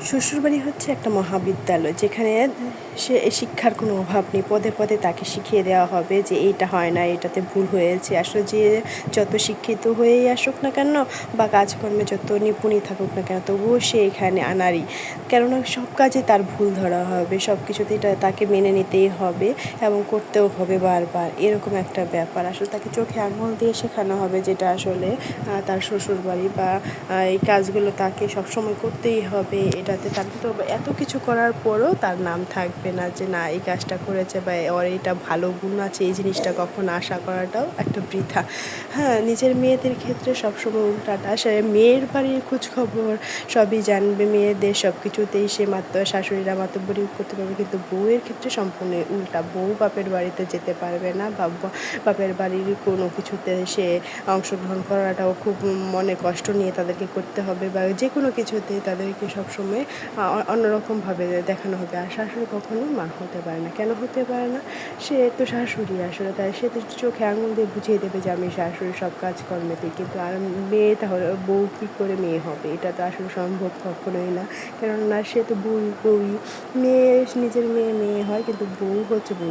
শ্বশুরবাড়ি হচ্ছে একটা মহাবিদ্যালয়, যেখানে সে শিক্ষার কোনো অভাব নেই। পদে পদে তাকে শিখিয়ে দেওয়া হবে যে এইটা হয় না, এটাতে ভুল হয়েছে। আসলে যে যত শিক্ষিত হয়েই আসুক না কেন বা কাজকর্মে যত নিপুণই থাকুক না কেন, তবুও সে এখানে আনাড়ি। কেননা সব কাজে তার ভুল ধরা হবে, সব কিছুতেই তাকে মেনে নিতেই হবে এবং করতেও হবে বারবার, এরকম একটা ব্যাপার। আসলে তাকে চোখে আঙুল দিয়ে শেখানো হবে যেটা আসলে তার শ্বশুরবাড়ি, বা এই কাজগুলো তাকে সবসময় করতেই হবে। এটাতে তার তো এত কিছু করার পরও তার নাম থাকবে না যে না এই কাজটা করেছে বা ওর এটা ভালো গুণ আছে, এই জিনিসটা কখনো আশা করাটাও একটা বৃথা। হ্যাঁ, নিজের মেয়েদের ক্ষেত্রে সবসময় উল্টাটা, সে মেয়ের বাড়ির খোঁজখবর সবই জানবে, মেয়েদের সব কিছুতেই সে শাশুড়িরা মাতব্বরি করতে পারবে, কিন্তু বউয়ের ক্ষেত্রে সম্পূর্ণ উল্টা। বউ বাপের বাড়িতে যেতে পারবে না, বা বাপের বাড়ির কোনো কিছুতে সে অংশগ্রহণ করাটাও খুব মনে কষ্ট নিয়ে তাদেরকে করতে হবে, বা যে কোনো কিছুতেই তাদেরকে সবসময় অন্যরকমভাবে দেখানো হবে। আর শাশুড়ি কখনো মা হতে পারে না। কেন হতে পারে না? সে তো শাশুড়ি আসলে, তাই সে তো চোখে আঙুল দিয়ে বুঝিয়ে দেবে যে আমি শাশুড়ি সব কাজকর্মেতেই। কিন্তু আর মেয়ে তাহলে বউ কী করে মেয়ে হবে? এটা তো আসলে সম্ভব কখনোই না। কেননা সে তো বউই। মেয়ে নিজের মেয়ে হয়, কিন্তু বউ হচ্ছে বউ।